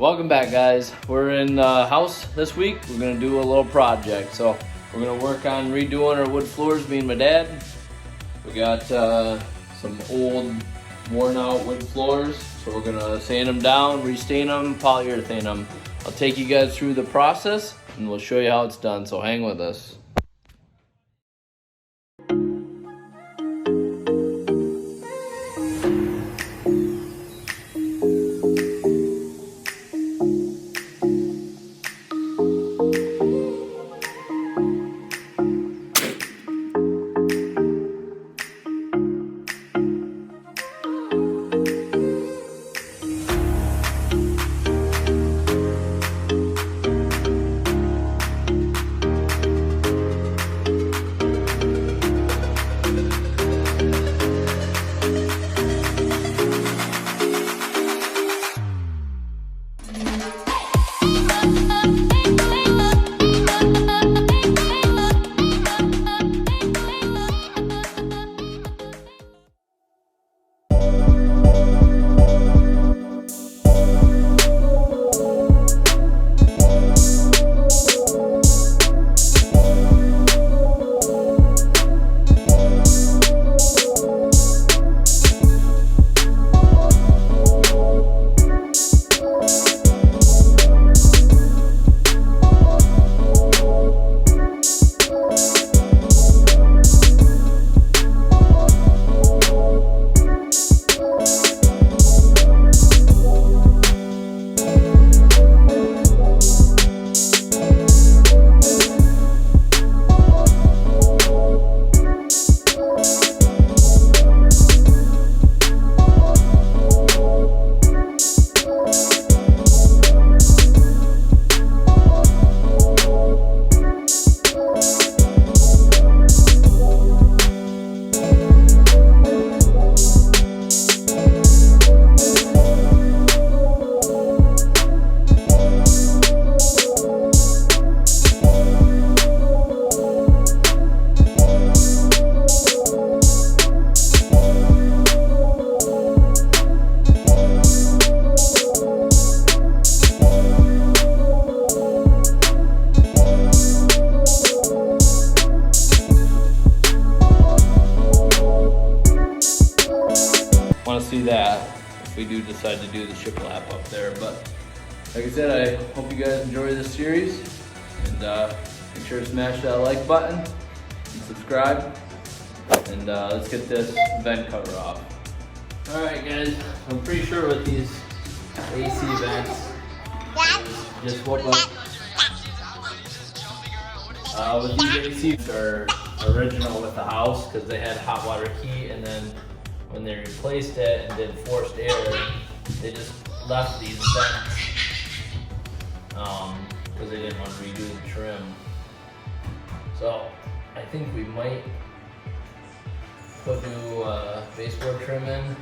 Welcome back, guys. We're in the house this week. We're gonna do a little project. So we're gonna work on redoing our wood floors, me and my dad. We got some old worn out wood floors. So we're gonna sand them down, restain them, polyurethane them. I'll take you guys through the process and we'll show you how it's done. So hang with us. Want to see that if we do decide to do the shiplap up there. But like I said, I hope you guys enjoy this series, and make sure to smash that like button and subscribe, and let's get this vent cover off. All right, guys, I'm pretty sure with these AC vents, just what with these AC are original with the house because they had hot water heat, and then when they replaced it and did forced air, they just left these vents because they didn't want to redo the trim. So I think we might put new baseboard trim in.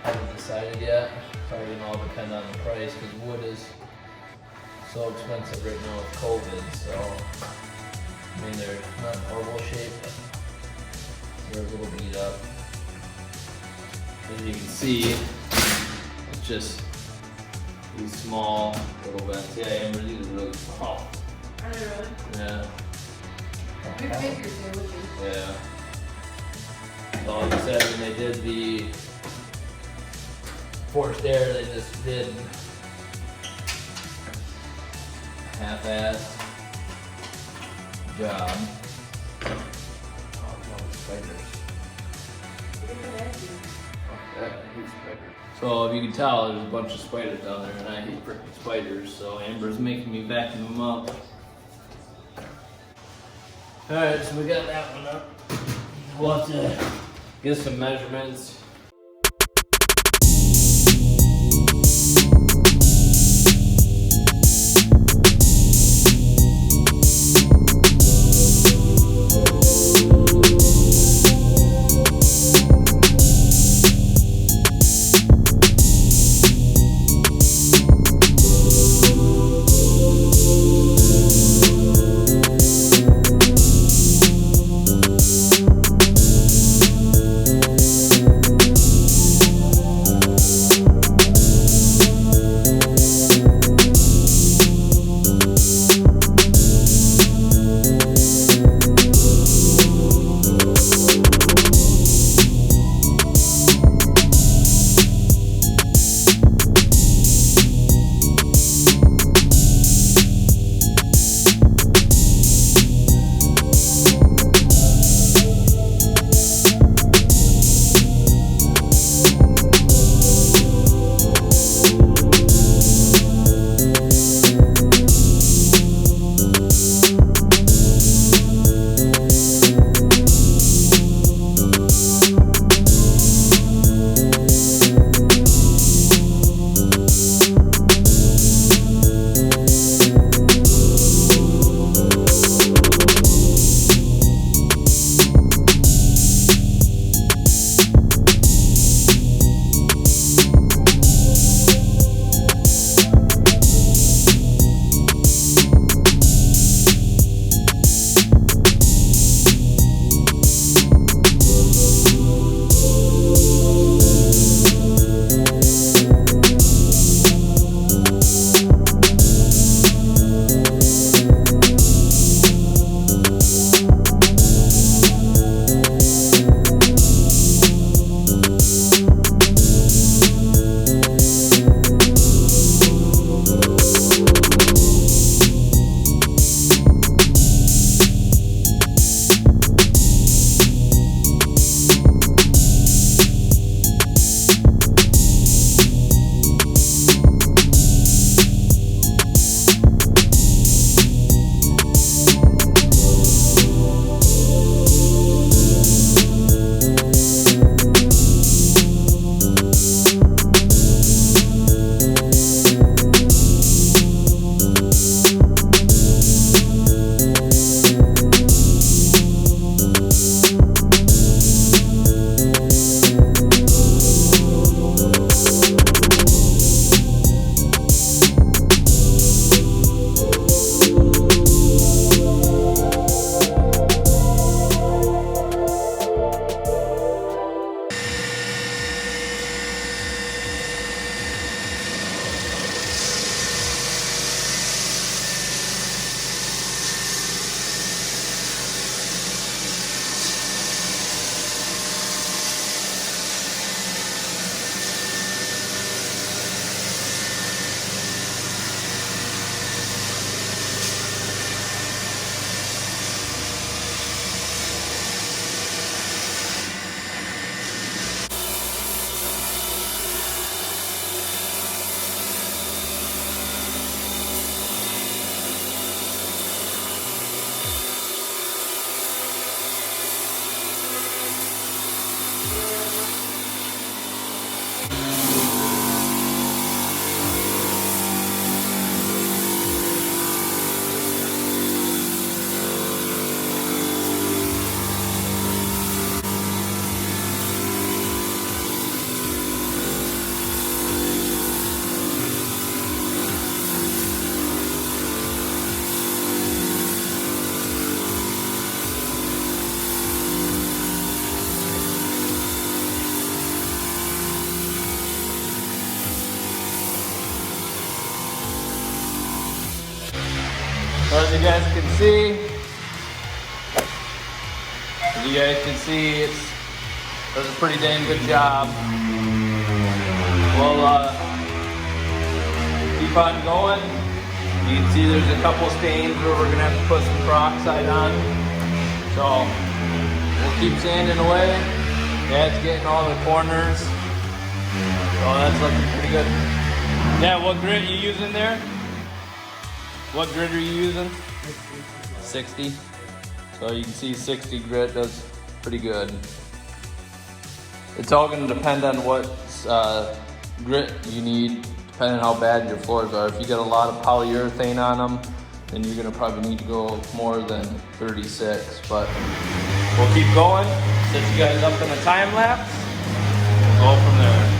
Haven't decided yet. Probably gonna all depend on the price because wood is so expensive right now with COVID. So I mean, they're not in horrible shape, but they're a little beat up. As you can see, it's just these small little vents. Yeah, Amber, these are really small. Are they really? Yeah. We figured they would be. Yeah. So like I said, when they did the forced air, they just did half-assed job. Oh, no, spiders. I hate spiders. So if you can tell, there's a bunch of spiders down there, and I hate freaking spiders, so Amber's making me vacuum them up. Alright, so we got that one up. We'll have to get some measurements. So as you guys can see, it does a pretty dang good job. We'll keep on going. You can see there's a couple stains where we're gonna have to put some peroxide on. So we'll keep sanding away. Yeah, it's getting all the corners. So that's looking pretty good. Yeah, what grit you using there? What grit are you using? 60. So you can see 60 grit does pretty good. It's all going to depend on what grit you need, depending on how bad your floors are. If you got a lot of polyurethane on them, then you're going to probably need to go more than 36. But we'll keep going. Set you guys up in a time lapse. We'll go from there.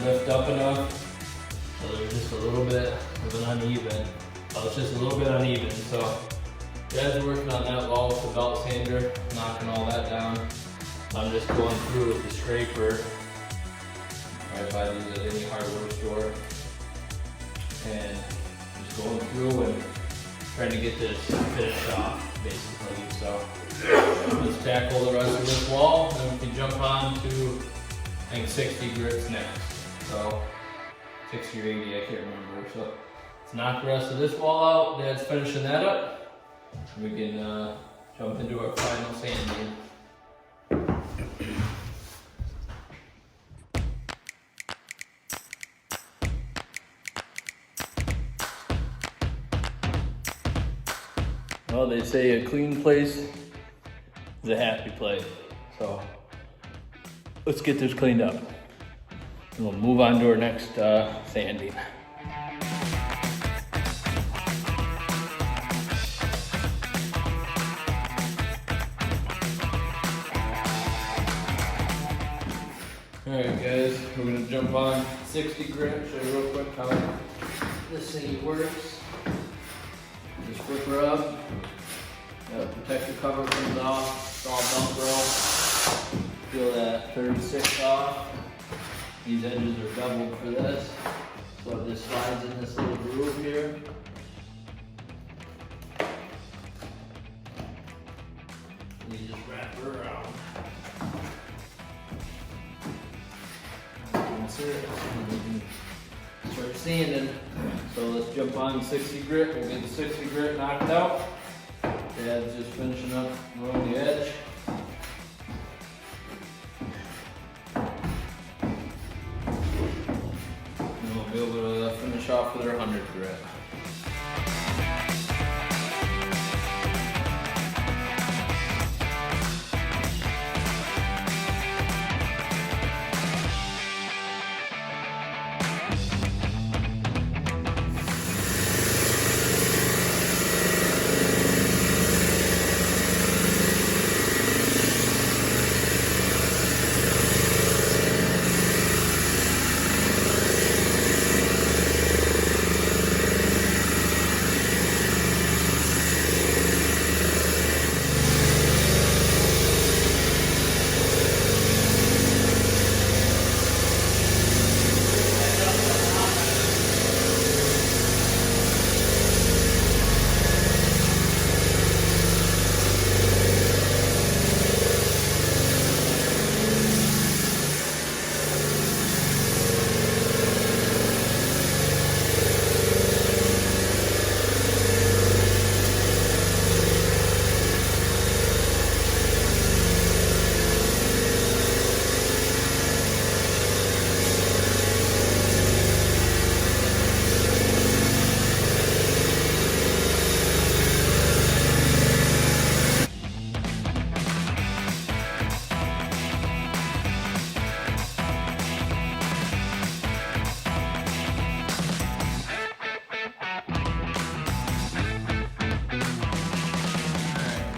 Lift up enough, so there's just a little bit of an uneven. Oh, it's just a little bit uneven, so guys are working on that wall with the belt sander, knocking all that down. I'm just going through with the scraper. I buy these at any hardware store, and just going through and trying to get this finished off, basically. So let's tackle the rest of this wall, and we can jump on to, I think, 60 grits next. So 60 or 80, I can't remember. So let's knock the rest of this wall out. Dad's finishing that up. We can jump into our final sanding. Well, they say a clean place is a happy place. So let's get this cleaned up. And we'll move on to our next sanding. Alright guys, we're gonna jump on 60 grit, show you real quick how this thing works. Just flip her up, protect the cover comes off, it's all Velcro. Peel that third six off. These edges are doubled for this, so it just slides in this little groove here. And you just wrap her around. Start sanding. So let's jump on 60 grit. We'll get the 60 grit knocked out. Dad's just finishing up around the edge. And we'll be able to finish off with our 100 grit.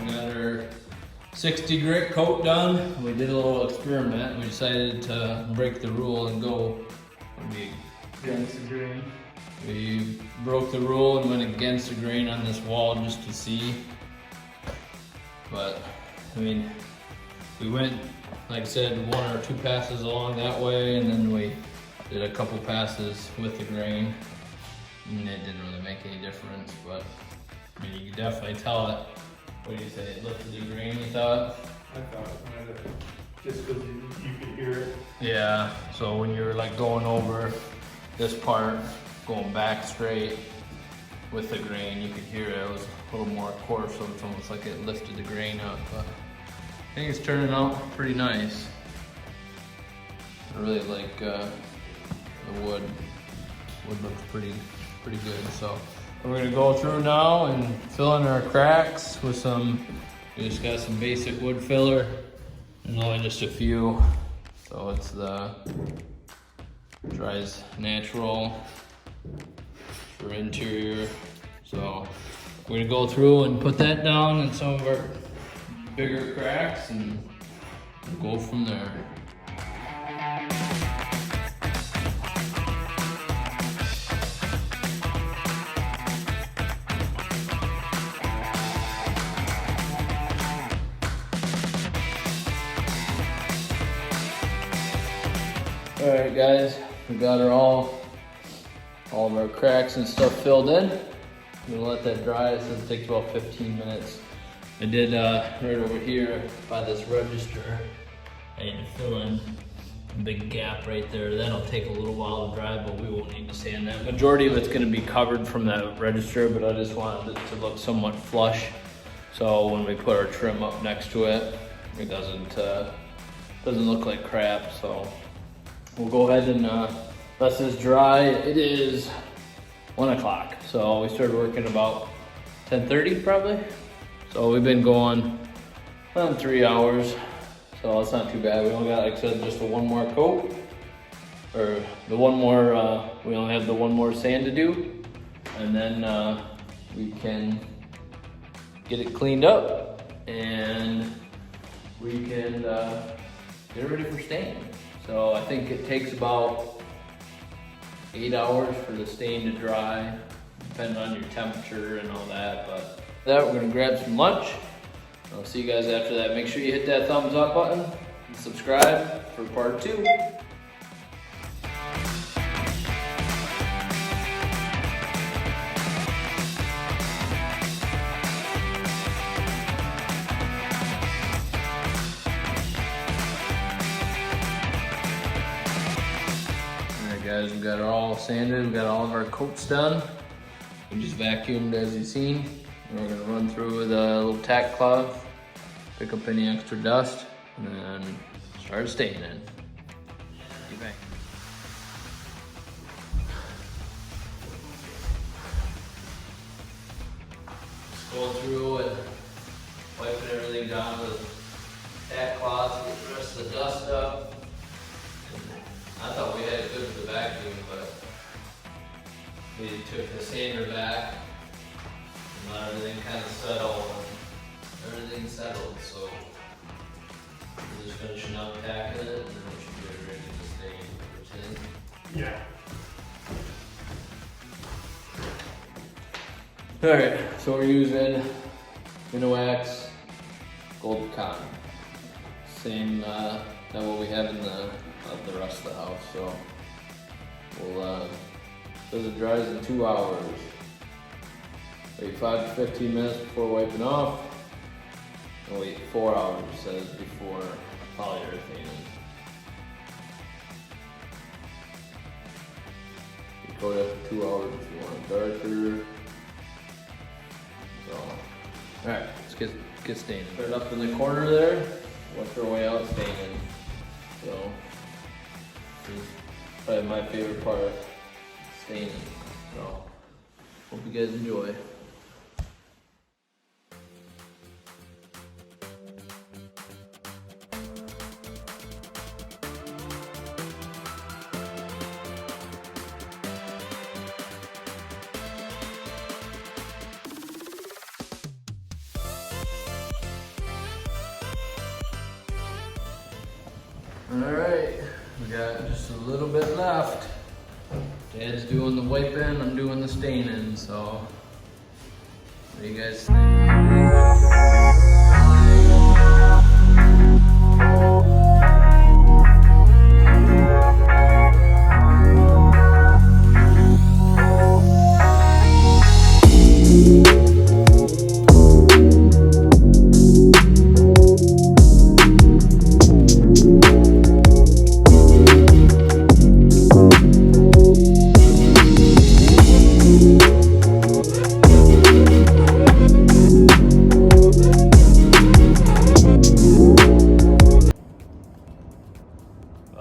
We got our 60 grit coat done. We did a little experiment. We decided to break the rule and go Against the grain. We broke the rule and went against the grain on this wall just to see. But, I mean, we went, like I said, 1 or 2 passes along that way, and then we did a couple passes with the grain. And it didn't really make any difference, but I mean, you could definitely tell it. What do you say, it lifted the grain, you thought? I thought it might have, just because you could hear it. Yeah, so when you're like going over this part, going back straight with the grain, you could hear it. It was a little more coarse, so it's almost like it lifted the grain up. But I think it's turning out pretty nice. I really like the wood. Wood looks pretty good. So we're gonna go through now and fill in our cracks with some. We just got some basic wood filler, and only just a few. So it's the Dries Natural for interior. So we're gonna go through and put that down in some of our bigger cracks and go from there. All right, guys, we got all of our cracks and stuff filled in. I'm gonna let that dry. It says it takes about 15 minutes. I did right over here by this register. I need to fill in a big gap right there. That'll take a little while to dry, but we won't need to sand that. Majority of it's gonna be covered from that register, but I just wanted it to look somewhat flush. So when we put our trim up next to it, it doesn't look like crap. So we'll go ahead and let this dry. It is 1 o'clock. So we started working about 10:30 probably. So we've been going around 3 hours, so it's not too bad. We only got, like I said, just the one more coat, or the one more, we only have the one more sand to do, and then we can get it cleaned up, and we can get it ready for stain. So I think it takes about 8 hours for the stain to dry, depending on your temperature and all that. But that, we're gonna grab some lunch. I'll see you guys after that. Make sure you hit that thumbs up button and subscribe for part 2. Alright guys, we got it all sanded, we got all of our coats done. We just vacuumed as you've seen. And we're gonna run through with a little tack cloth, pick up any extra dust, and then start staining. Get back. Just going through and wiping everything down with tack cloth, get the rest of the dust up. I thought we had it good with the vacuum, but we took the sander back and let everything kind of settle, and everything settled, so we're just finishing up tacking it, and then we should get it ready to stain for tin. Yeah. Alright, so we're using Minowax Gold Pecan. Same that what we have in the rest of the house, so we'll says it dries in 2 hours. Wait 5 to 15 minutes before wiping off. And wait 4 hours, it says, before polyurethane. You coat it for 2 hours if you want it darker. So, alright, let's get staining. Put it up in the corner there. Work our way out staining. So, this is probably my favorite part. Staining. So, hope you guys enjoy. Alright, we got just a little bit left. Dad's doing the wiping, I'm doing the staining, so what do you guys think?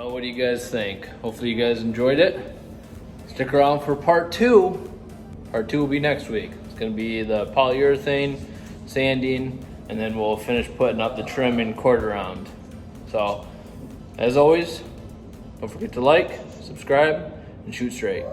What do you guys think? Hopefully you guys enjoyed it. Stick around for part 2. Part 2 will be next week. It's gonna be the polyurethane, sanding, and then we'll finish putting up the trim and quarter round. So, as always, don't forget to like, subscribe, and shoot straight.